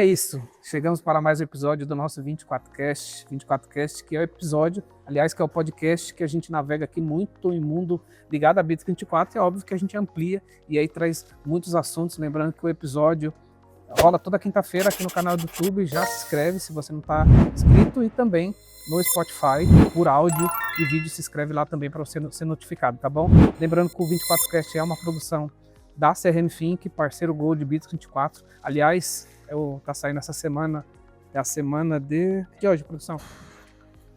isso, chegamos para mais um episódio do nosso 24Cast, que é o episódio, aliás, que é o podcast que a gente navega aqui muito em mundo ligado a Bits 24, é óbvio que a gente amplia e aí traz muitos assuntos, lembrando que o episódio rola toda quinta-feira aqui no canal do YouTube, já se inscreve se você não está inscrito e também no Spotify, por áudio e vídeo, se inscreve lá também para você ser notificado, tá bom? Lembrando que o 24Cast é uma produção da CRM Think, parceiro Gold Bits 24, aliás, tá saindo essa semana, é a semana de... Que hoje, produção?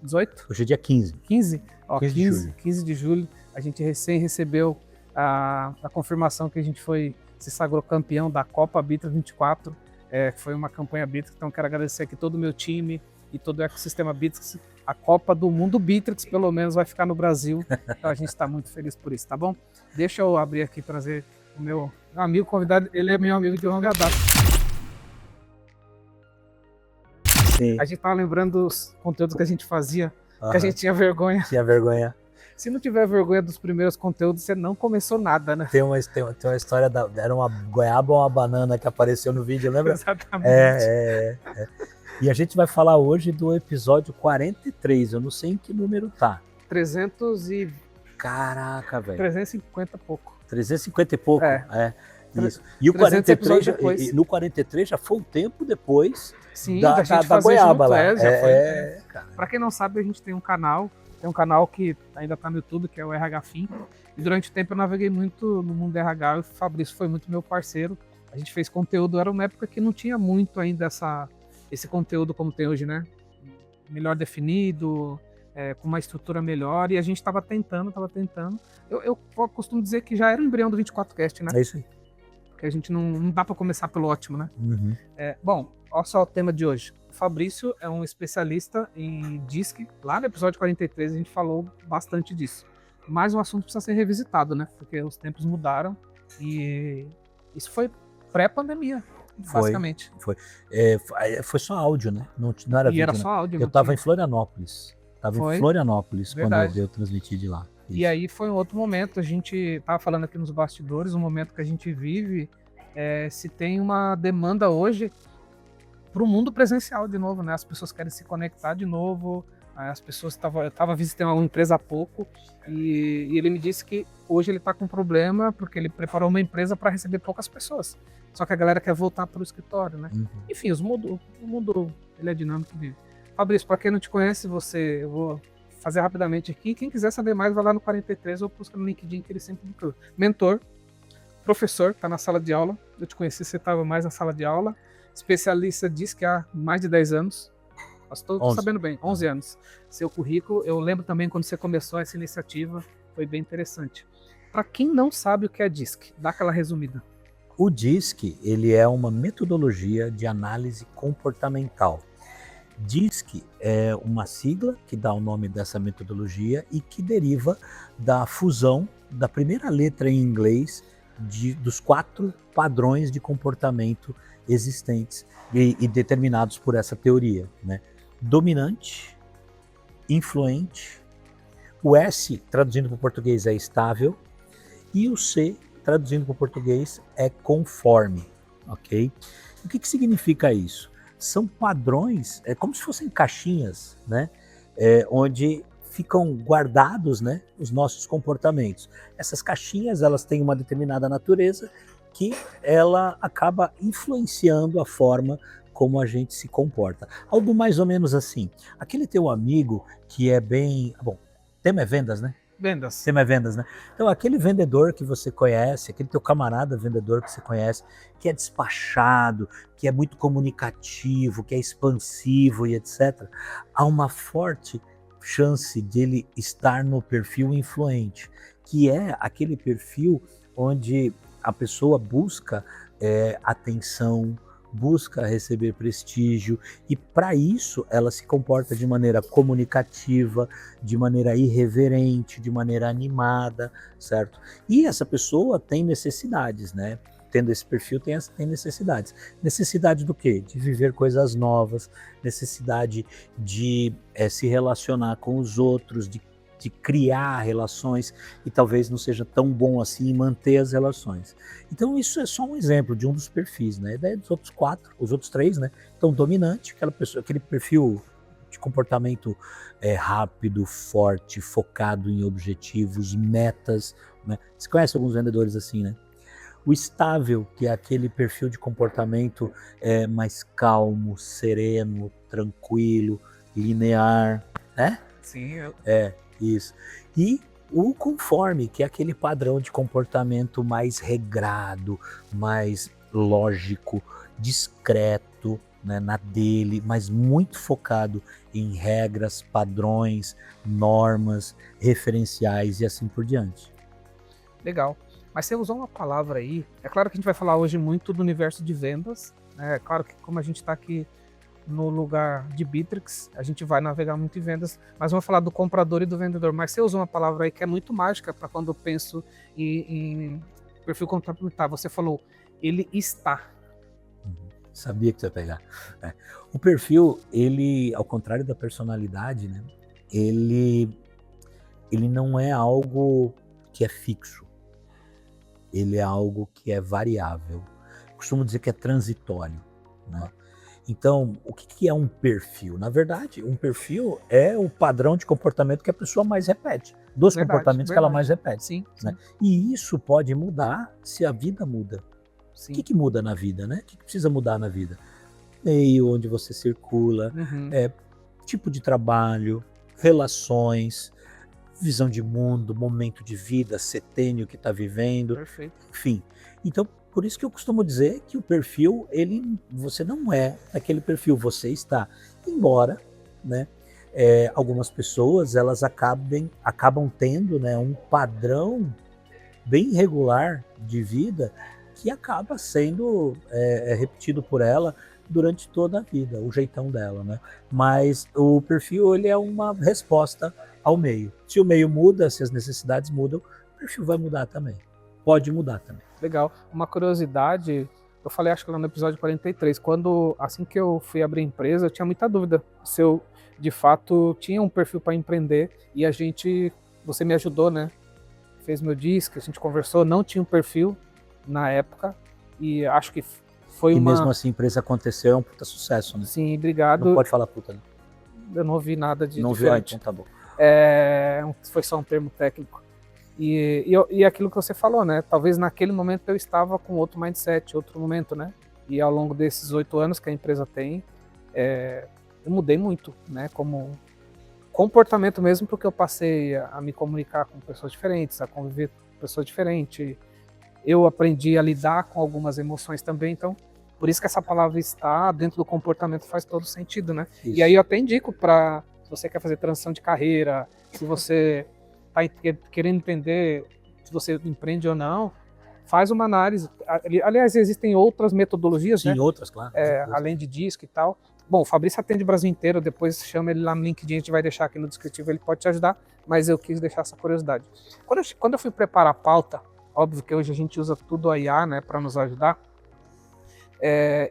18? Hoje é dia 15. 15? Ó, 15 de julho. 15 de julho. A gente recém recebeu a confirmação que a gente se sagrou campeão da Copa Bits 24. Que foi uma campanha Bits, então quero agradecer aqui todo o meu time e todo o ecossistema Bits. A Copa do Mundo Bitrix, pelo menos, vai ficar no Brasil. Então a gente está muito feliz por isso, tá bom? Deixa eu abrir aqui e trazer o meu amigo convidado. Ele é meu amigo de longa data. Sim. A gente tava lembrando dos conteúdos que a gente fazia, que a gente tinha vergonha. Tinha vergonha. Se não tiver vergonha dos primeiros conteúdos, você não começou nada, né? Tem uma história, era uma goiaba ou uma banana que apareceu no vídeo, lembra? Exatamente. E a gente vai falar hoje do episódio 43, eu não sei em que número tá. 300 e... Caraca, velho. 350 e pouco. 350 e pouco, Isso. E o 43 no 43 já foi um tempo depois. Sim, da goiaba junto, lá. Já foi. Pra quem não sabe, a gente tem um canal que ainda tá no YouTube, que é o RH Fim. E durante o tempo eu naveguei muito no mundo do RH, e o Fabrício foi muito meu parceiro. A gente fez conteúdo, era uma época que não tinha muito ainda esse conteúdo como tem hoje, né? Melhor definido, com uma estrutura melhor, e a gente estava tentando. Eu costumo dizer que já era o embrião do 24Cast, né? É isso aí. Porque a gente não dá para começar pelo ótimo, né? Uhum. Bom, olha só o tema de hoje. O Fabrício é um especialista em DISC. Lá no episódio 43 a gente falou bastante disso. Mas o assunto precisa ser revisitado, né? Porque os tempos mudaram e isso foi pré-pandemia, basicamente. Foi só áudio, né? Não era vídeo, era né? só áudio. Eu estava em Florianópolis. Foi? Em Florianópolis Verdade. quando eu transmiti de lá. Isso. E aí foi um outro momento, a gente tava falando aqui nos bastidores, um momento que a gente vive, se tem uma demanda hoje para o mundo presencial de novo, né? As pessoas querem se conectar de novo, as pessoas eu estava visitando uma empresa há pouco e ele me disse que hoje ele está com um problema porque ele preparou uma empresa para receber poucas pessoas. Só que a galera quer voltar para o escritório, né? Uhum. Enfim, o mundo ele é dinâmico e vive. Fabrício, para quem não te conhece, eu vou fazer rapidamente aqui. Quem quiser saber mais, vai lá no 43 ou busca no LinkedIn, que ele sempre inclui. Mentor, professor, tá na sala de aula. Eu te conheci, você estava mais na sala de aula. Especialista diz que há mais de 10 anos. Estou sabendo bem, 11 anos. Seu currículo, eu lembro também quando você começou essa iniciativa, foi bem interessante. Para quem não sabe o que é DISC, dá aquela resumida. O DISC, ele é uma metodologia de análise comportamental. DISC é uma sigla que dá o nome dessa metodologia e que deriva da fusão da primeira letra em inglês dos 4 padrões de comportamento existentes e determinados por essa teoria, né? Dominante, influente, o S, traduzindo para o português, é estável, e o C, traduzindo para o português, é conforme, ok? O que significa isso? São padrões, como se fossem caixinhas, né? Onde ficam guardados, né, os nossos comportamentos. Essas caixinhas, elas têm uma determinada natureza que ela acaba influenciando a forma como a gente se comporta. Algo mais ou menos assim. Aquele teu amigo que é bem... Bom, tema é vendas, né? Vendas. Tema é vendas, né? Então, aquele vendedor que você conhece, aquele teu camarada vendedor que você conhece, que é despachado, que é muito comunicativo, que é expansivo e etc., há uma forte chance dele estar no perfil influente, que é aquele perfil onde a pessoa busca atenção, busca receber prestígio e para isso ela se comporta de maneira comunicativa, de maneira irreverente, de maneira animada, certo? E essa pessoa tem necessidades, né? Tendo esse perfil tem necessidades. Necessidade do quê? De viver coisas novas, necessidade de se relacionar com os outros, de de criar relações e talvez não seja tão bom assim em manter as relações. Então isso é só um exemplo de um dos perfis, né? Daí dos outros 4, os outros 3, né? Então dominante, aquela pessoa, aquele perfil de comportamento rápido, forte, focado em objetivos, metas, né? Você conhece alguns vendedores assim, né? O estável, que é aquele perfil de comportamento mais calmo, sereno, tranquilo, linear, né? Sim, Isso. E o conforme, que é aquele padrão de comportamento mais regrado, mais lógico, discreto, né, na dele, mas muito focado em regras, padrões, normas, referenciais e assim por diante. legal. Mas você usou uma palavra aí, é claro que a gente vai falar hoje muito do universo de vendas, né? É claro que como a gente está aqui no lugar de Bitrix, a gente vai navegar muito em vendas, mas vamos falar do comprador e do vendedor. Mas você usou uma palavra aí que é muito mágica para quando eu penso em perfil complementar. Você falou, ele está. Sabia que você ia pegar. O perfil, ele, ao contrário da personalidade, né, ele não é algo que é fixo. Ele é algo que é variável. Costumo dizer que é transitório, né? Então, o que é um perfil? Na verdade, um perfil é o padrão de comportamento que a pessoa mais repete, dos Verdade, comportamentos que ela mais verdade. repete. Sim, Né? sim, E isso pode mudar se a vida muda. O sim. que muda na vida, né? O que precisa mudar na vida? Meio onde você circula, Uhum, tipo de trabalho, relações, visão de mundo, momento de vida, setênio que está vivendo, perfeito. enfim. Então, por isso que eu costumo dizer que o perfil, você não é aquele perfil, você está. Embora, né, algumas pessoas elas acabam tendo, né, um padrão bem regular de vida que acaba sendo repetido por ela durante toda a vida, o jeitão dela, né? Mas o perfil ele é uma resposta ao meio. Se o meio muda, se as necessidades mudam, o perfil vai mudar também. Pode mudar também. Legal. Uma curiosidade, eu falei acho que lá no episódio 43, assim que eu fui abrir a empresa, eu tinha muita dúvida se eu de fato tinha um perfil para empreender e você me ajudou, né? Fez meu disco, a gente conversou, não tinha um perfil na época e acho que foi E mesmo uma. assim a empresa aconteceu, é um puta sucesso, né? Sim, Não obrigado. pode falar puta, né? Eu não ouvi nada de Não viu? Ah, então diferente. tá bom. Foi só um termo técnico. E aquilo que você falou, né? Talvez naquele momento eu estava com outro mindset, outro momento, né? E ao longo desses 8 anos que a empresa tem, eu mudei muito, né? Como comportamento mesmo, porque eu passei a me comunicar com pessoas diferentes, a conviver com pessoas diferentes. Eu aprendi a lidar com algumas emoções também, então por isso que essa palavra está dentro do comportamento faz todo sentido, né? Isso. E aí eu até indico para se você quer fazer transição de carreira, se você está querendo entender se você empreende ou não, faz uma análise. Aliás, existem outras metodologias, Sim, né? outras, claro. Além de disco e tal. Bom, o Fabrício atende o Brasil inteiro, depois chama ele lá no LinkedIn, a gente vai deixar aqui no descritivo, ele pode te ajudar, mas eu quis deixar essa curiosidade. Quando eu fui preparar a pauta, óbvio que hoje a gente usa tudo a IA, né, para nos ajudar,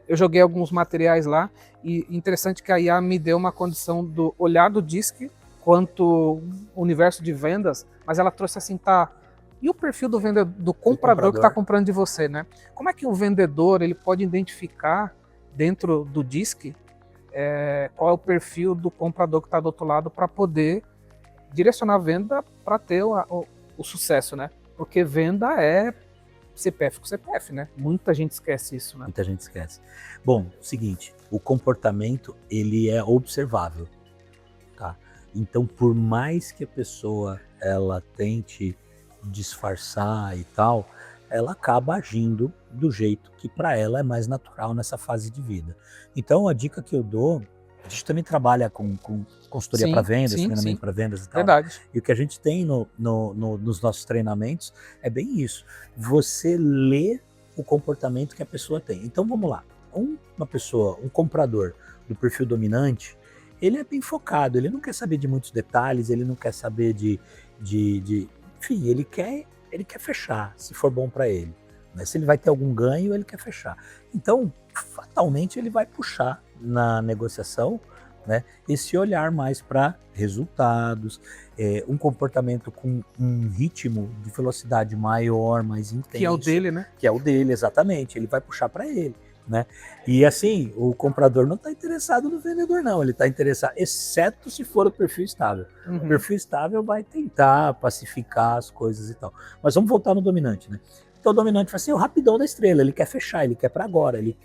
eu joguei alguns materiais lá, e interessante que a IA me deu uma condição do olhar do DISC quanto universo de vendas, mas ela trouxe assim, tá, e o perfil do vendedor, do comprador que está comprando de você, né? Como é que o vendedor ele pode identificar dentro do DISC qual é o perfil do comprador que está do outro lado para poder direcionar a venda para ter o sucesso, né? Porque venda é CPF com CPF, né? Muita gente esquece isso, né? Muita gente esquece. Bom, seguinte, o comportamento ele é observável, tá? Então, por mais que a pessoa ela tente disfarçar e tal, ela acaba agindo do jeito que para ela é mais natural nessa fase de vida. Então, a dica que eu dou, a gente também trabalha com consultoria para vendas, treinamento para vendas e tal. Verdade. E o que a gente tem nos nossos treinamentos é bem isso. Você lê o comportamento que a pessoa tem. Então, vamos lá. Uma pessoa, um comprador do perfil dominante, ele é bem focado, ele não quer saber de muitos detalhes, ele não quer saber enfim, ele quer fechar, se for bom para ele. Mas se ele vai ter algum ganho, ele quer fechar. Então, fatalmente, ele vai puxar na negociação né, esse olhar mais para resultados, um comportamento com um ritmo de velocidade maior, mais intenso. Que é o dele, né? Que é o dele, exatamente. Ele vai puxar para ele, né? E assim, o comprador não está interessado no vendedor, não. Ele está interessado, exceto se for o perfil estável. O perfil estável vai tentar pacificar as coisas e tal. Mas vamos voltar no dominante, né? Então o dominante vai ser o rapidão da estrela. Ele quer fechar, ele quer para agora, ele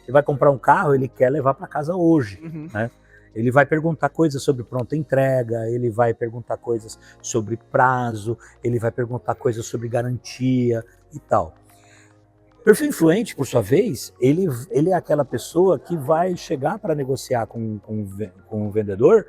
vai comprar um carro, ele quer levar para casa hoje, né? Ele vai perguntar coisas sobre pronta entrega, ele vai perguntar coisas sobre prazo, ele vai perguntar coisas sobre garantia e tal. Perfil influente, por sua vez, ele é aquela pessoa que vai chegar para negociar com o vendedor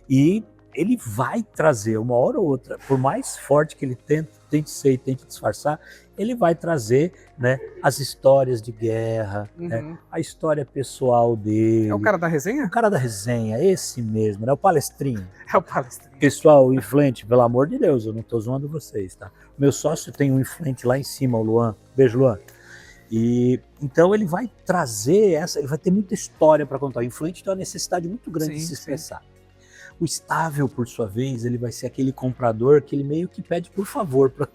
e ele vai trazer uma hora ou outra, por mais forte que ele tente ser e tente disfarçar, ele vai trazer, né, as histórias de guerra, né, a história pessoal dele. É o cara da resenha? O cara da resenha, esse mesmo, né, o palestrinho. É o palestrinho. Pessoal, o influente, pelo amor de Deus, eu não estou zoando vocês, tá? Meu sócio tem um influente lá em cima, o Luan. Beijo, Luan. E então ele vai trazer ele vai ter muita história para contar. O influente tem uma necessidade muito grande de se expressar. O estável, por sua vez, ele vai ser aquele comprador que ele meio que pede por favor para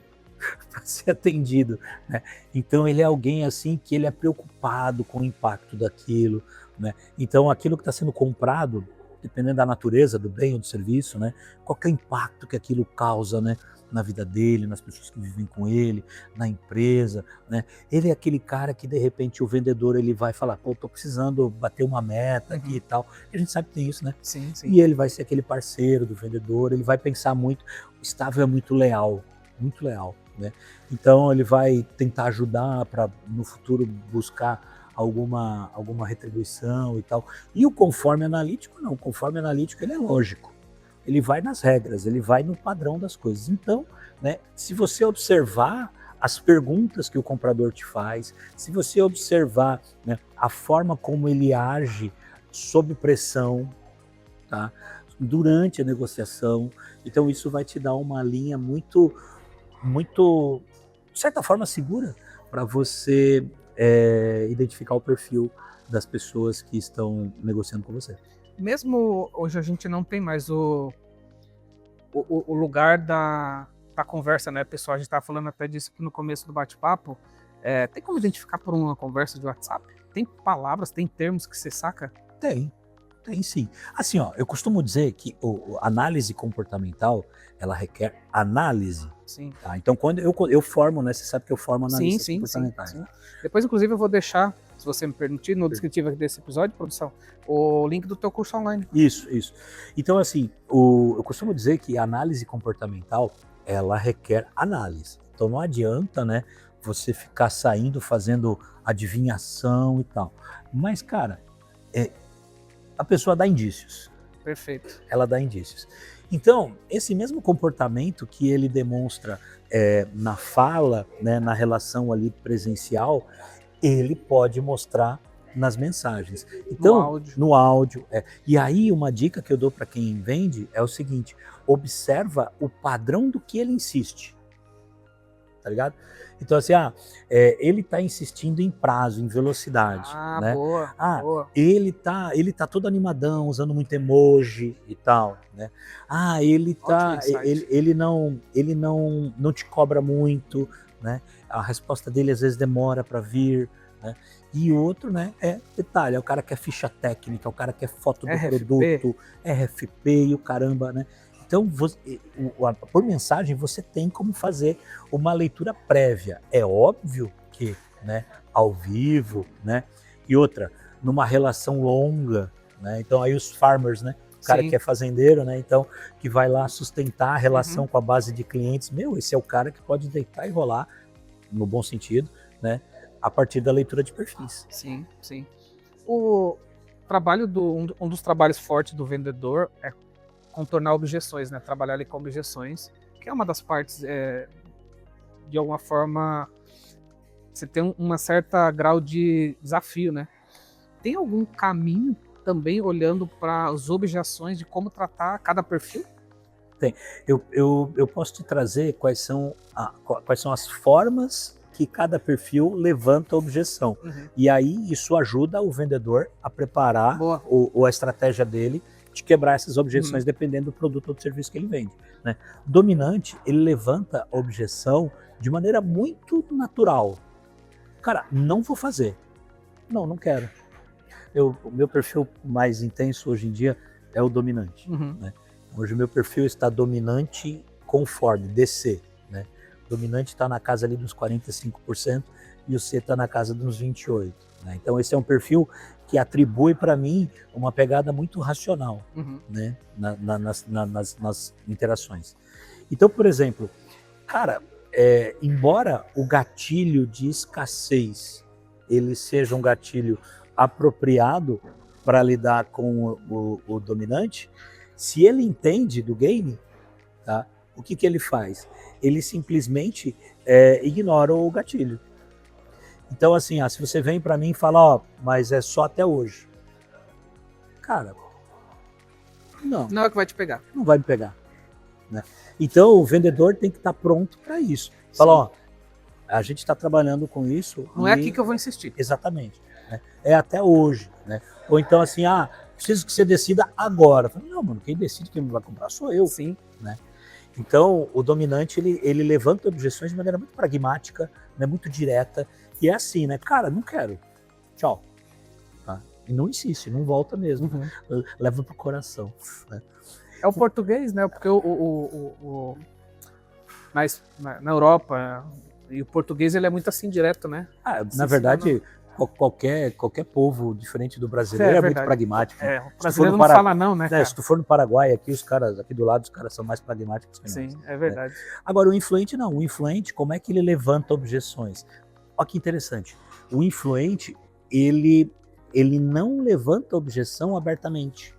ser atendido, né? Então ele é alguém assim que ele é preocupado com o impacto daquilo, né? Então aquilo que está sendo comprado, dependendo da natureza do bem ou do serviço, né? Qual que é o impacto que aquilo causa, né? Na vida dele, nas pessoas que vivem com ele, na empresa, né? Ele é aquele cara que de repente o vendedor ele vai falar, pô, tô precisando bater uma meta aqui e tal. E a gente sabe que tem isso, né? Sim, sim. E ele vai ser aquele parceiro do vendedor, ele vai pensar muito, o estável é muito leal, né? Então ele vai tentar ajudar para no futuro buscar alguma retribuição e tal. E o conforme analítico não, o conforme analítico ele é lógico. Ele vai nas regras, ele vai no padrão das coisas. Então, né, se você observar as perguntas que o comprador te faz, se você observar, né, a forma como ele age sob pressão, tá, durante a negociação, então isso vai te dar uma linha muito, de certa forma, segura para você identificar o perfil das pessoas que estão negociando com você. Mesmo hoje a gente não tem mais o lugar da conversa, né, pessoal? A gente estava falando até disso no começo do bate-papo. Tem como identificar por uma conversa de WhatsApp? Tem palavras, tem termos que você saca? Tem sim. Assim, ó, eu costumo dizer que a análise comportamental, ela requer análise. Sim. Tá? Então, quando eu formo, né, você sabe que eu formo analistas comportamentais. Sim. Depois, inclusive, eu vou deixar, se você me permitir, no descritivo desse episódio, produção, o link do teu curso online. Isso. Então, assim, eu costumo dizer que a análise comportamental, ela requer análise. Então, não adianta, né, você ficar saindo fazendo adivinhação e tal. Mas, cara, a pessoa dá indícios. Perfeito. Ela dá indícios. Então, esse mesmo comportamento que ele demonstra na fala, né, na relação ali presencial, ele pode mostrar nas mensagens. Então, no áudio. E aí, uma dica que eu dou para quem vende é o seguinte: observa o padrão do que ele insiste. Tá ligado? Então, assim, ele tá insistindo em prazo, em velocidade. Né? Boa. Ele tá todo animadão, usando muito emoji e tal. Né? Ele não te cobra muito, né? A resposta dele às vezes demora para vir. Né? E outro, né, detalhe, o cara quer ficha técnica, o cara quer foto do produto, RFP e o caramba, né? Então, por mensagem, você tem como fazer uma leitura prévia. É óbvio que, né, ao vivo, né, e outra, numa relação longa, né, então aí os farmers, né, o cara que é fazendeiro, né, então, que vai lá sustentar a relação com a base de clientes, esse é o cara que pode deitar e rolar, no bom sentido, né, a partir da leitura de perfis. Sim. O trabalho um dos trabalhos fortes do vendedor é contornar objeções, né? Trabalhar ali com objeções, que é uma das partes, de alguma forma, você tem uma certa grau de desafio, né? Tem algum caminho também olhando para as objeções de como tratar cada perfil? Tem. Eu posso te trazer quais são as formas que cada perfil levanta objeção. E aí isso ajuda o vendedor a preparar a estratégia dele de quebrar essas objeções dependendo do produto ou do serviço que ele vende, né? Dominante, ele levanta a objeção de maneira muito natural. Cara, não vou fazer. Não quero. O meu perfil mais intenso hoje em dia é o dominante, né? Hoje o meu perfil está dominante conforme, DC, né? Dominante está na casa ali dos 45% e o C está na casa dos 28%. Né? Então esse é um perfil que atribui para mim uma pegada muito racional, né? nas interações. Então, por exemplo, cara, embora o gatilho de escassez ele seja um gatilho apropriado para lidar com o dominante, se ele entende do game, tá? O que ele faz? Ele simplesmente ignora o gatilho. Então, assim, se você vem para mim e fala, mas é só até hoje. Cara, não é o que vai te pegar. Não vai me pegar. Né? Então, o vendedor tem que estar pronto para isso. Fala, a gente está trabalhando com isso. Não é aqui que eu vou insistir. Exatamente. Né? É até hoje. Né? Ou então, assim, preciso que você decida agora. Falo, não, mano, quem decide quem vai comprar sou eu. Sim. Né? Então, o dominante, ele levanta objeções de maneira muito pragmática, né, muito direta, e é assim, né? Cara, não quero. Tchau. Tá? E não insiste, não volta mesmo. Leva pro coração. Né? É o português, né? Porque mas na Europa, e o português ele é muito assim, direto, né? Na verdade, qualquer povo diferente do brasileiro é muito pragmático. Né? O brasileiro não fala não, né? Se tu for no Paraguai, aqui do lado, os caras são mais pragmáticos que nós. Sim, é verdade. Agora, o influente não. O influente, como é que ele levanta objeções? Olha que interessante. O influente, ele não levanta objeção abertamente.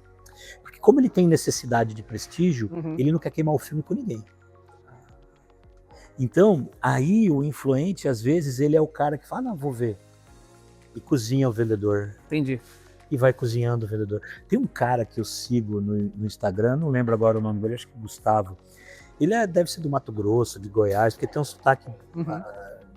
Porque como ele tem necessidade de prestígio, ele não quer queimar o filme com ninguém. Então, aí o influente, às vezes, ele é o cara que fala, não, vou ver. E cozinha o vendedor. Entendi. E vai cozinhando o vendedor. Tem um cara que eu sigo no Instagram, não lembro agora o nome dele, acho que é Gustavo. Ele deve ser do Mato Grosso, de Goiás, porque tem um sotaque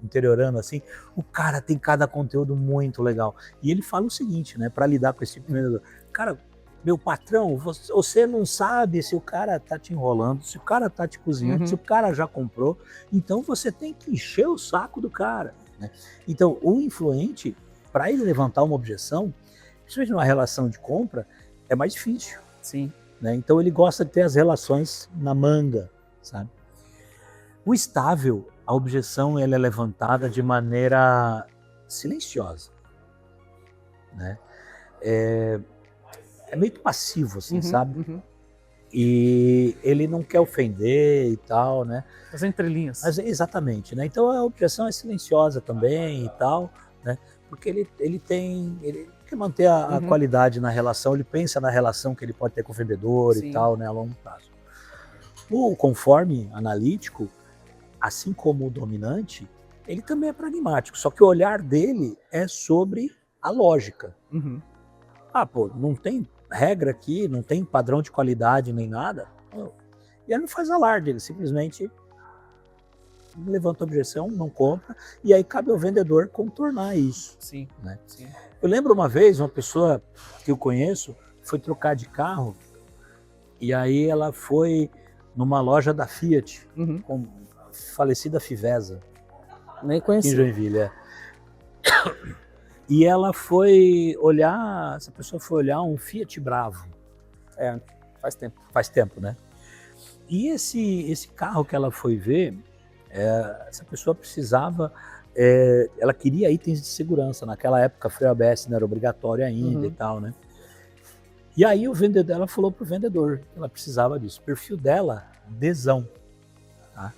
interiorano assim. O cara tem cada conteúdo muito legal. E ele fala o seguinte, né, para lidar com esse tipo de vendedor. Cara, meu patrão, você não sabe se o cara tá te enrolando, se o cara tá te cozinhando, se o cara já comprou, então você tem que encher o saco do cara. Né? Então, o influente, para ele levantar uma objeção, principalmente numa relação de compra, é mais difícil. Sim. Né? Então, ele gosta de ter as relações na manga, sabe? O estável, a objeção ela é levantada de maneira silenciosa. Né? É meio passivo, assim, sabe? E ele não quer ofender e tal, né? As entrelinhas. Exatamente, né? Então a objeção é silenciosa também e tal, né? Porque ele quer manter a qualidade na relação, ele pensa na relação que ele pode ter com o vendedor e tal, né? A longo prazo. O conforme analítico, assim como o dominante, ele também é pragmático, só que o olhar dele é sobre a lógica. Não tem regra aqui, não tem padrão de qualidade nem nada. E ele não faz alarde, ele simplesmente levanta a objeção, não compra, e aí cabe ao vendedor contornar isso. Sim, né? Sim. Eu lembro uma vez, uma pessoa que eu conheço foi trocar de carro, e aí ela foi numa loja da Fiat, com a falecida Fivesa. Nem conheci. Em Joinville, E ela foi olhar, essa pessoa foi olhar um Fiat Bravo. Faz tempo. Faz tempo, né? E esse carro que ela foi ver, essa pessoa precisava, ela queria itens de segurança. Naquela época, freio ABS não era obrigatório ainda e tal, né? E aí ela falou pro vendedor que ela precisava disso. O perfil dela, Dzão. Tá?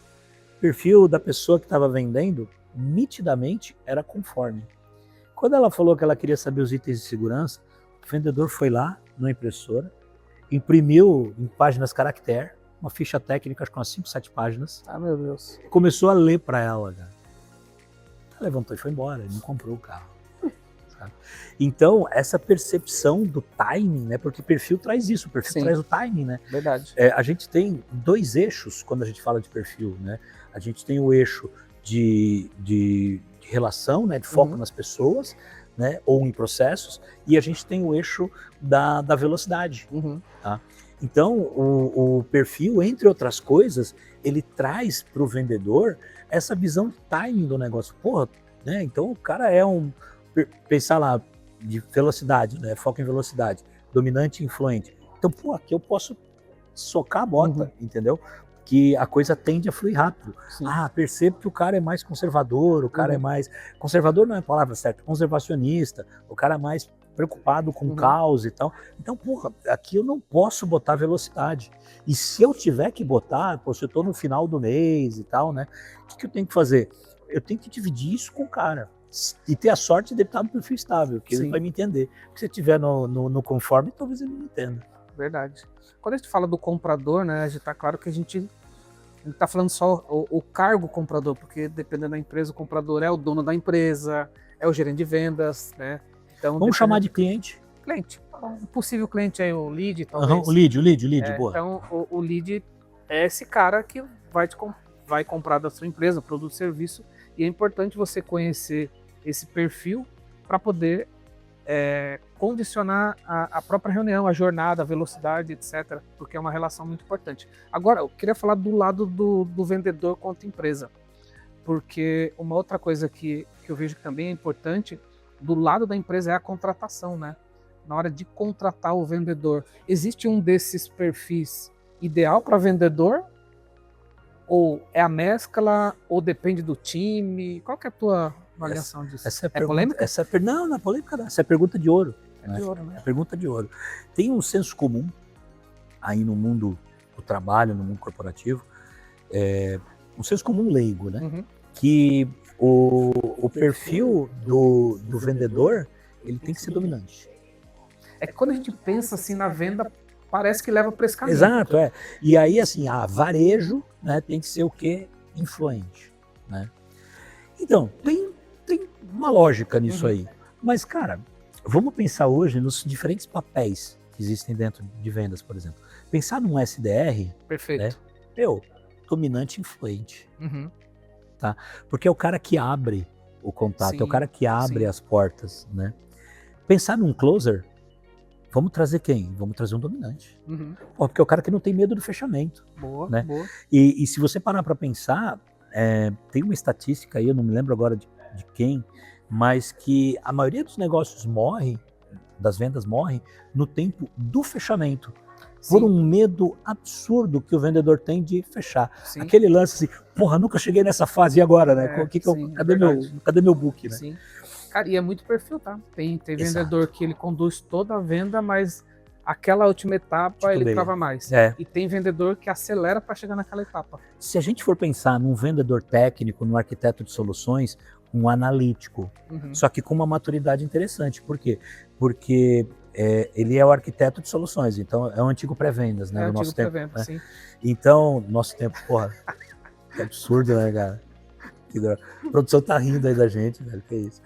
O perfil da pessoa que estava vendendo, nitidamente, era conforme. Quando ela falou que ela queria saber os itens de segurança, o vendedor foi lá na impressora, imprimiu em páginas caractere, uma ficha técnica, acho que umas 5, 7 páginas. Meu Deus. Começou a ler para ela. Cara. Ela levantou e foi embora, não comprou o carro. Sabe? Então, essa percepção do timing, né? Porque perfil traz isso, o perfil traz o timing, né? Verdade. A gente tem 2 eixos quando a gente fala de perfil, né? A gente tem o eixo de relação, né, de foco nas pessoas, né, ou em processos, e a gente tem o eixo da velocidade. Tá? Então, o perfil, entre outras coisas, ele traz para o vendedor essa visão de timing do negócio. Porra, né, então o cara é pensar lá, de velocidade, né, foco em velocidade, dominante e influente. Então, pô, aqui eu posso socar a bota, entendeu? Que a coisa tende a fluir rápido. Sim. Percebo que o cara é mais conservador, o cara é mais... Conservador não é a palavra certa, conservacionista, o cara é mais preocupado com caos e tal. Então, porra, aqui eu não posso botar velocidade. E se eu tiver que botar, pô, se eu tô no final do mês e tal, né? O que eu tenho que fazer? Eu tenho que dividir isso com o cara. E ter a sorte de estar no perfil estável, que ele vai me entender. Porque se eu estiver no conforme, talvez ele não entenda. Verdade. Quando a gente fala do comprador, né, a gente tá claro que a gente tá falando só o cargo comprador, porque dependendo da empresa, o comprador é o dono da empresa, é o gerente de vendas, né? Então, vamos chamar de cliente. Cliente. Um possível cliente é o lead, talvez. O lead, boa. Então, o lead é esse cara que vai comprar da sua empresa, produto, serviço, e é importante você conhecer esse perfil para poder condicionar a própria reunião, a jornada, a velocidade, etc., porque é uma relação muito importante. Agora, eu queria falar do lado do vendedor contra empresa, porque uma outra coisa que eu vejo que também é importante, do lado da empresa, é a contratação, né? Na hora de contratar o vendedor, existe um desses perfis ideal para vendedor? Ou é a mescla, ou depende do time? Qual que é a tua avaliação disso? Essa é polêmica? Não é polêmica não. Essa é pergunta de ouro. De ouro, né? É pergunta de ouro. Tem um senso comum aí no mundo do trabalho, no mundo corporativo, um senso comum leigo, né? Que o perfil do vendedor, ele tem que ser dominante. É que quando a gente pensa assim na venda, parece que leva para esse caminho. Exato, E aí, assim, varejo, né, tem que ser o quê? Influente, né? Então, tem uma lógica nisso aí. Mas, cara, vamos pensar hoje nos diferentes papéis que existem dentro de vendas, por exemplo. Pensar num SDR, perfeito, né? Dominante e influente. Tá? Porque é o cara que abre o contato, é o cara que abre as portas, né? Pensar num closer, vamos trazer quem? Vamos trazer um dominante. Porque é o cara que não tem medo do fechamento. Boa, né? boa. E se você parar para pensar, tem uma estatística aí, eu não me lembro agora de quem, mas que a maioria dos negócios das vendas morrem no tempo do fechamento. Por um medo absurdo que o vendedor tem de fechar. Aquele lance assim, porra, nunca cheguei nessa fase, e agora, né? Cadê meu book, né? Sim. Cara, e é muito perfil, tá? Tem vendedor que ele conduz toda a venda, mas aquela última etapa ele trava mais. E tem vendedor que acelera para chegar naquela etapa. Se a gente for pensar num vendedor técnico, num arquiteto de soluções, um analítico, só que com uma maturidade interessante. Por quê? Porque ele é o arquiteto de soluções, então é o antigo pré-vendas, né? É o nosso tempo. Né? Sim. Então, nosso tempo, porra, que absurdo, né, cara? A produção tá rindo aí da gente, velho, que isso.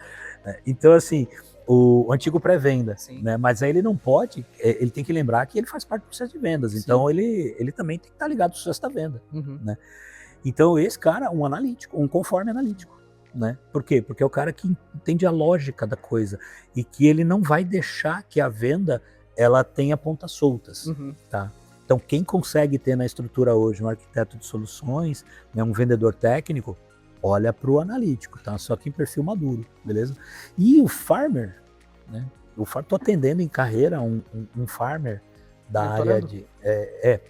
Então, assim, o antigo pré-venda, né? Mas aí ele não pode, ele tem que lembrar que ele faz parte do processo de vendas, então ele também tem que estar ligado ao sucesso da venda, né? Então, esse cara, um analítico, um conforme analítico. Né? Por quê? Porque é o cara que entende a lógica da coisa e que ele não vai deixar que a venda ela tenha pontas soltas, tá? Então quem consegue ter na estrutura hoje um arquiteto de soluções, né, um vendedor técnico, olha para o analítico, tá? Só que em perfil maduro, beleza? E o farmer, né? Tô atendendo em carreira um farmer da área de...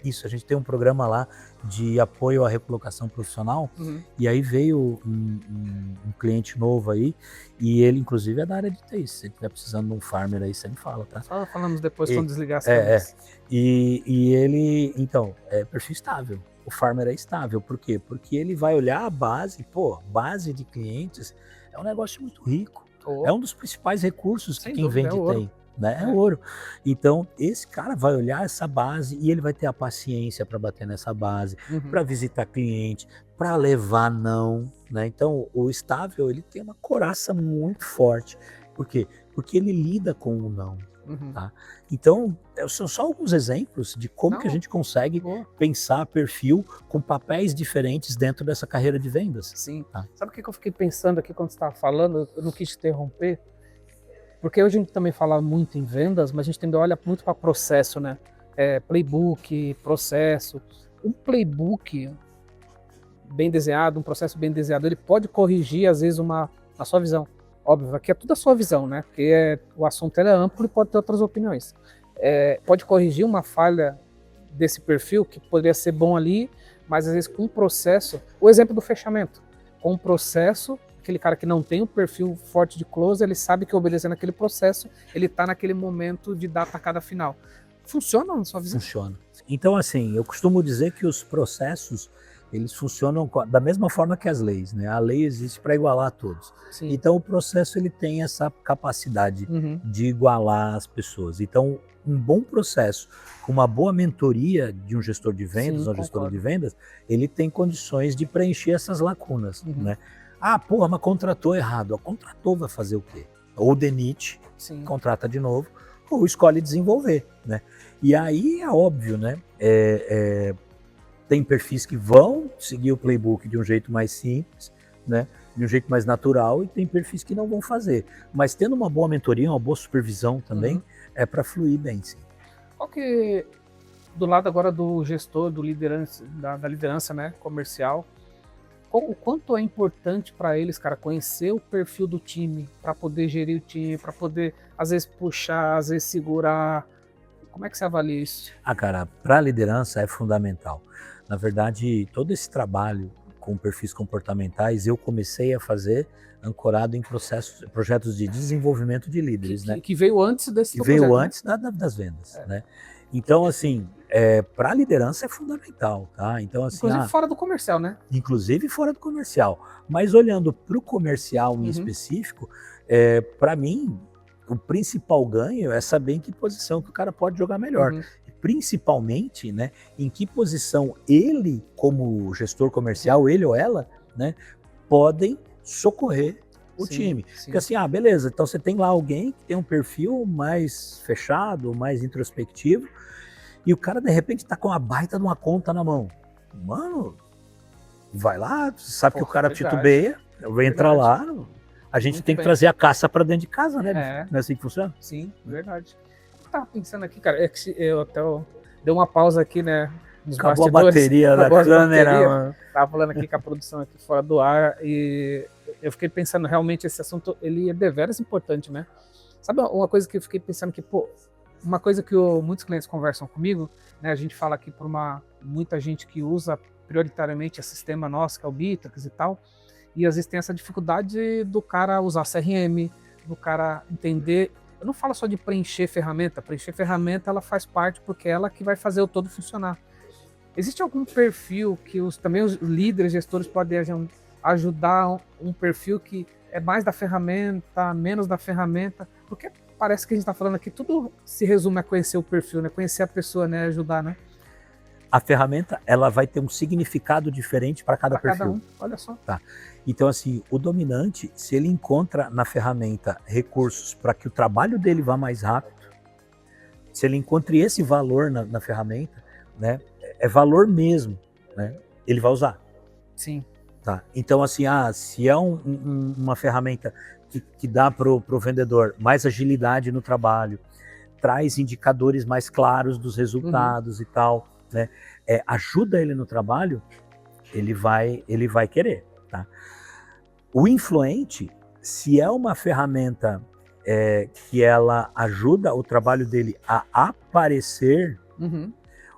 isso, a gente tem um programa lá de apoio à recolocação profissional, e aí veio um cliente novo aí, e ele inclusive é da área de TI. Se você estiver precisando de um farmer aí, você me fala, tá? Só falamos depois quando desligar as câmeras. E ele, então, é perfil estável. O farmer é estável, por quê? Porque ele vai olhar a base, base de clientes é um negócio muito rico. É um dos principais recursos que quem vende tem. Né? É ouro. Então, esse cara vai olhar essa base e ele vai ter a paciência para bater nessa base, para visitar cliente, para levar não, né? Então, o estável, ele tem uma coraça muito forte. Por quê? Porque ele lida com o não. Uhum. Tá? Então, são só alguns exemplos de como que a gente consegue pensar perfil com papéis diferentes dentro dessa carreira de vendas. Sim. Tá? Sabe o que eu fiquei pensando aqui quando você estava falando? Eu não quis te interromper, porque hoje a gente também fala muito em vendas, mas a gente também olha muito para processo, né? Playbook, processo. Um playbook bem desenhado, um processo bem desenhado, ele pode corrigir, às vezes, a sua visão. Óbvio, aqui é tudo a sua visão, né? Porque o assunto é amplo e pode ter outras opiniões. Pode corrigir uma falha desse perfil que poderia ser bom ali, mas às vezes com um processo, o exemplo do fechamento, com um processo, aquele cara que não tem um perfil forte de close, ele sabe que obedecendo aquele processo, ele está naquele momento de dar a tacada final. Funciona na sua visão? Funciona. Então, assim, eu costumo dizer que os processos, eles funcionam da mesma forma que as leis, né? A lei existe para igualar a todos. Sim. Então, o processo ele tem essa capacidade de igualar as pessoas. Então, um bom processo, com uma boa mentoria de um gestor de vendas, ou gestora de vendas, ele tem condições de preencher essas lacunas, né? Ah, porra, mas contratou errado. Contratou, vai fazer o quê? Ou demite, contrata de novo, ou escolhe desenvolver, né? E aí é óbvio, né? Tem perfis que vão seguir o playbook de um jeito mais simples, né? De um jeito mais natural, e tem perfis que não vão fazer. Mas tendo uma boa mentoria, uma boa supervisão também, é para fluir bem, sim. Qual que, do lado agora do gestor, da liderança, né, comercial, o quanto é importante para eles, cara, conhecer o perfil do time, para poder gerir o time, para poder, às vezes, puxar, às vezes, segurar. Como é que você avalia isso? Cara, para a liderança é fundamental. Na verdade, todo esse trabalho com perfis comportamentais eu comecei a fazer ancorado em projetos de desenvolvimento de líderes, né? Que veio antes desse que veio projeto, antes das vendas, né? Então, assim, para a liderança é fundamental, tá? Então, assim, inclusive fora do comercial, né? Inclusive fora do comercial. Mas olhando para o comercial em específico, para mim, o principal ganho é saber em que posição que o cara pode jogar melhor. Principalmente, né, em que posição ele, como gestor comercial, ele ou ela, né, podem socorrer o time. Porque assim, beleza, então você tem lá alguém que tem um perfil mais fechado, mais introspectivo, e o cara de repente tá com uma baita de uma conta na mão. Mano, vai lá, sabe que o cara titubeia, vai entrar lá, a gente muito tem que trazer a caça para dentro de casa, né? Não é assim que funciona? Sim, verdade. Eu tava pensando aqui, cara, que eu até dei uma pausa aqui, né? Acabou a bateria da câmera, mano. Tava falando aqui com a produção aqui fora do ar e eu fiquei pensando, realmente esse assunto, ele é deveras importante, né? Sabe uma coisa que eu fiquei pensando que, uma coisa que muitos clientes conversam comigo, né? A gente fala aqui por muita gente que usa prioritariamente o sistema nosso, que é o Bitrix e tal, e às vezes tem essa dificuldade do cara usar CRM, do cara entender. Eu não falo só de preencher ferramenta ela faz parte porque é ela que vai fazer o todo funcionar. Existe algum perfil que também os líderes, gestores podem ajudar, um perfil que é mais da ferramenta, menos da ferramenta? Porque parece que a gente está falando aqui, tudo se resume a conhecer o perfil, né? Conhecer a pessoa, né? Ajudar, né? A ferramenta, ela vai ter um significado diferente para cada perfil. Cada um, olha só. Tá. Então, assim, o dominante, se ele encontra na ferramenta recursos para que o trabalho dele vá mais rápido, se ele encontra esse valor na ferramenta, né? É valor mesmo, né? Ele vai usar. Sim. Tá. Então, assim, se é uma ferramenta que dá para o vendedor mais agilidade no trabalho, traz indicadores mais claros dos resultados e tal, né? Ajuda ele no trabalho, ele vai querer, tá? O influente, se é uma ferramenta que ela ajuda o trabalho dele a aparecer,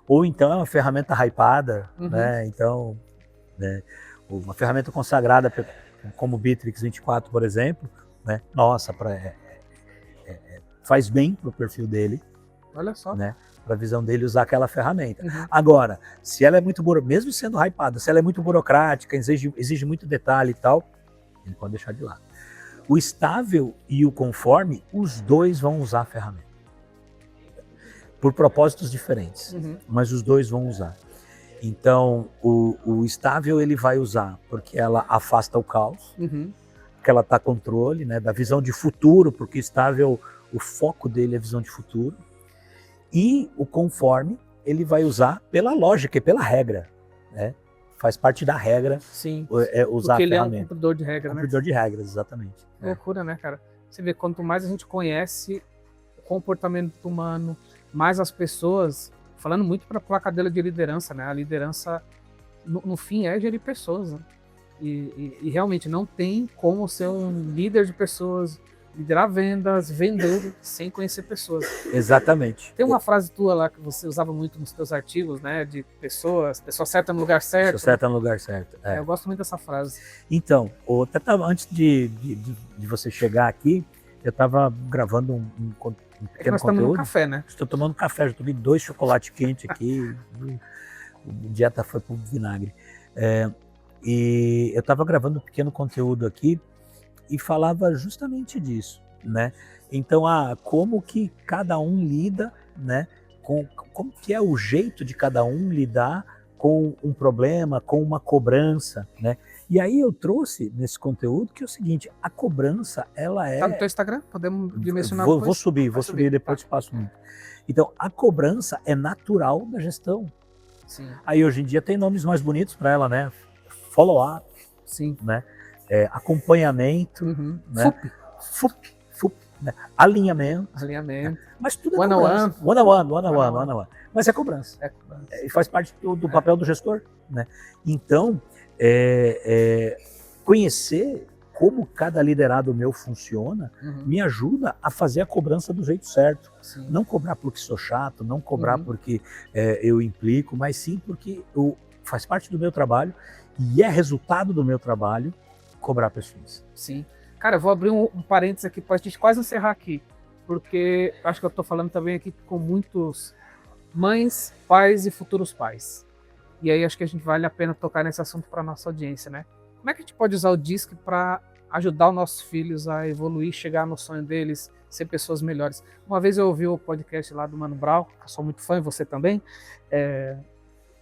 ou então é uma ferramenta hypada, né? Então, né, uma ferramenta consagrada como o Bitrix 24, por exemplo, né? Nossa, faz bem pro perfil dele. Olha só. Né? Para a visão dele usar aquela ferramenta. Agora, se ela é muito mesmo sendo hypada, se ela é muito burocrática, exige muito detalhe e tal, ele pode deixar de lado. O estável e o conforme, os dois vão usar a ferramenta. Por propósitos diferentes, mas os dois vão usar. Então, o estável ele vai usar porque ela afasta o caos, porque ela está controle, né, da visão de futuro, porque estável, o foco dele é a visão de futuro, e o conforme ele vai usar pela lógica e pela regra, né? Faz parte da regra. Sim. Usar porque a ele é um ferramenta. cumpridor de regra, Cumpridor de regras, exatamente. Loucura, né, cara? Você vê, quanto mais a gente conhece o comportamento humano, mais as pessoas, falando muito para a cadeira de liderança, né? A liderança, no fim, é gerir pessoas, né? E realmente não tem como ser um líder de pessoas, liderar vendas, vender, sem conhecer pessoas. Exatamente. Tem uma frase tua lá que você usava muito nos teus artigos, né? De pessoa certa no lugar certo. Pessoa certa no lugar certo. Eu gosto muito dessa frase. Então, antes de você chegar aqui, eu estava gravando um pequeno nós conteúdo. estamos no café, né? Estou tomando café, já tomei 2 chocolates quentes aqui, a dieta foi pro vinagre. E eu estava gravando um pequeno conteúdo aqui e falava justamente disso, né? Então, como que cada um lida, né? Como que é o jeito de cada um lidar com um problema, com uma cobrança, né? E aí eu trouxe nesse conteúdo que é o seguinte: a cobrança, ela é... Tá no teu Instagram? Podemos dimensionar depois? Vou subir, depois te passo muito. Então, a cobrança é natural da gestão. Sim. Aí hoje em dia tem nomes mais bonitos para ela, né? Follow-up, sim, né? Acompanhamento, né? FUP, né? Alinhamento. Mas tudo é cobrança. One-on-one. Mas é cobrança. E faz parte do papel do gestor, né? Então, conhecer como cada liderado meu funciona me ajuda a fazer a cobrança do jeito certo. Sim. Não cobrar porque sou chato, não cobrar porque eu implico, mas sim porque faz parte do meu trabalho e é resultado do meu trabalho cobrar pessoas. Sim. Cara, eu vou abrir um parênteses aqui para a gente quase encerrar aqui, porque acho que eu estou falando também aqui com muitos mães, pais e futuros pais. E aí acho que vale a pena tocar nesse assunto para nossa audiência, né? Como é que a gente pode usar o DISC para ajudar os nossos filhos a evoluir, chegar no sonho deles, ser pessoas melhores? Uma vez eu ouvi o podcast lá do Mano Brown, que eu sou muito fã, e você também,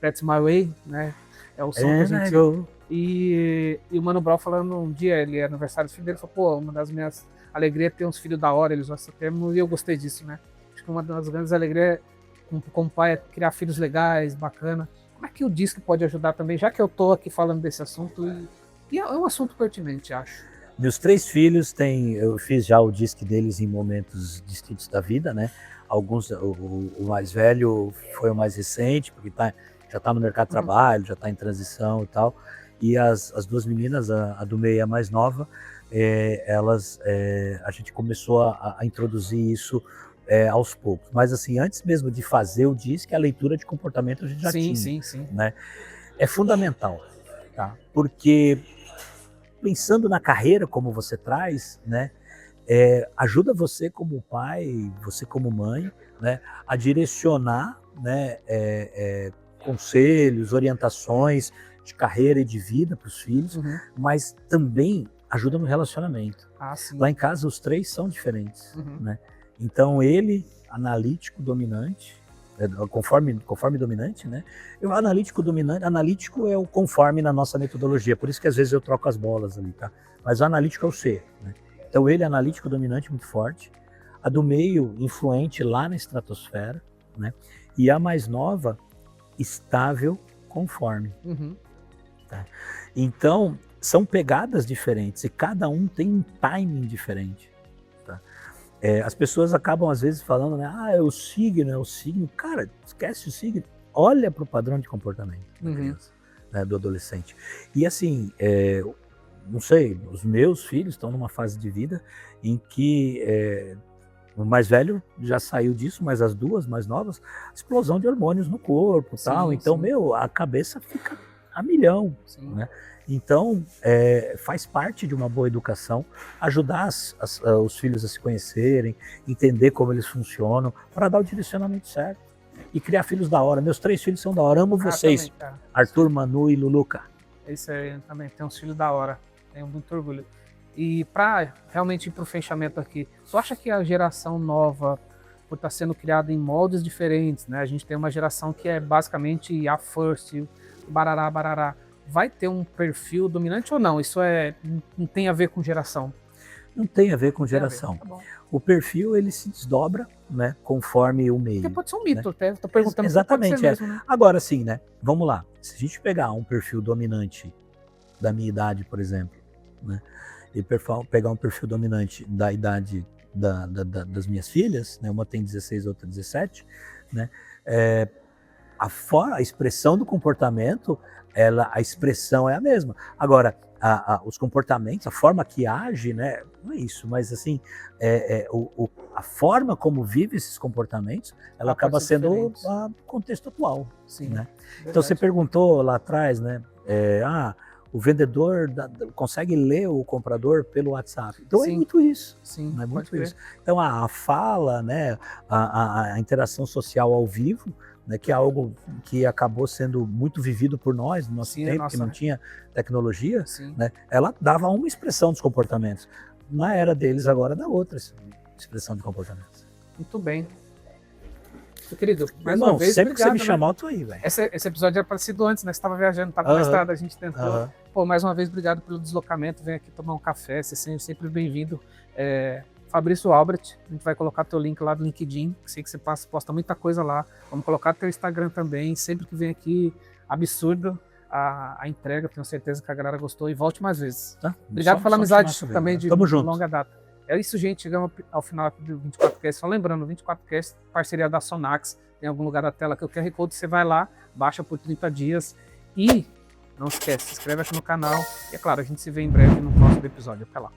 That's My Way, né? É o som que a gente... E o Mano Brown falando um dia, ele é aniversário do filho dele, falou, pô, uma das minhas alegrias é ter uns filhos da hora, eles usam esse termo, e eu gostei disso, né? Acho que uma das grandes alegrias como pai é criar filhos legais, bacana. Como é que o DISC pode ajudar também, já que eu tô aqui falando desse assunto, e é um assunto pertinente, acho. Meus 3 filhos eu fiz já o DISC deles em momentos distintos da vida, né? Alguns, o mais velho foi o mais recente, porque já está no mercado de trabalho, já está em transição e tal. E as 2 meninas, a do meio e a mais nova, a gente começou a introduzir isso aos poucos. Mas assim, antes mesmo de fazer o DISC, a leitura de comportamento a gente já tinha. Sim. Né? É fundamental, tá? Porque pensando na carreira como você traz, né? Ajuda você como pai, você como mãe, né? A direcionar, né? Conselhos, orientações de carreira e de vida para os filhos, mas também ajuda no relacionamento. Lá em casa os 3 são diferentes, né? Então ele, analítico dominante, conforme dominante, né? O analítico dominante, analítico é o conforme na nossa metodologia, por isso que às vezes eu troco as bolas ali, tá? Mas o analítico é o C, né? Então ele é analítico dominante muito forte, a do meio influente lá na estratosfera, né? E a mais nova, estável conforme. Tá? Então, são pegadas diferentes e cada um tem um timing diferente. Tá? As pessoas acabam às vezes falando, né? É o signo. Cara, esquece o signo. Olha para o padrão de comportamento da criança, né, do adolescente. E assim, não sei, os meus filhos estão numa fase de vida em que o mais velho já saiu disso, mas as 2 mais novas, explosão de hormônios no corpo, tal. Então, a cabeça fica a milhão, né? Então, faz parte de uma boa educação ajudar os filhos a se conhecerem, entender como eles funcionam, para dar o direcionamento certo e criar filhos da hora. Meus 3 filhos são da hora, amo vocês, também, Arthur, Manu e Luluca. Isso aí, também tem uns filhos da hora, tenho muito orgulho. E para realmente ir para o fechamento aqui, você acha que a geração nova, por estar sendo criada em moldes diferentes, né? A gente tem uma geração que é basicamente a first, barará, vai ter um perfil dominante ou não? Isso não tem a ver com geração? Não tem a ver com Tem a ver, geração. tá bom. O perfil, ele se desdobra, né, conforme o meio. Porque pode ser um mito, até. Tô perguntando se Exatamente, pode ser mesmo, né? Agora sim, né? Vamos lá. Se a gente pegar um perfil dominante da minha idade, por exemplo, né? E pegar um perfil dominante da idade das minhas filhas, né? Uma tem 16, outra 17, né? A expressão do comportamento, a expressão é a mesma. Agora, os comportamentos, a forma que age, né? Não é isso, mas assim, a forma como vive esses comportamentos, ela acaba sendo o contexto atual. Sim, né? Então você perguntou lá atrás, né? O vendedor consegue ler o comprador pelo WhatsApp. Então Sim. é muito isso. Sim, é muito isso. Então a fala, né? A interação social ao vivo, né, que é algo que acabou sendo muito vivido por nós no nosso tempo, que não tinha tecnologia, né, ela dava uma expressão dos comportamentos. Na era deles agora dá outra expressão de comportamentos. Muito bem. Meu querido, mais Irmão, uma vez, sempre obrigado, que você me chamar, eu tô aí, velho. Esse episódio era parecido antes, né? Você estava viajando, estava na estrada, a gente tentou. Pô, mais uma vez, obrigado pelo deslocamento. Vem aqui tomar um café, você é sempre bem-vindo. Fabrício Albrecht, a gente vai colocar teu link lá do LinkedIn, que sei que você posta muita coisa lá. Vamos colocar teu Instagram também, sempre que vem aqui, absurdo a entrega, tenho certeza que a galera gostou e volte mais vezes. Obrigado pela amizade também de longa data. É isso, gente, chegamos ao final do 24Cast, só lembrando, o 24Cast, parceria da Sonax, tem algum lugar da tela que o QR Code, você vai lá, baixa por 30 dias e não esquece, se inscreve aqui no canal e é claro, a gente se vê em breve no próximo episódio, até lá.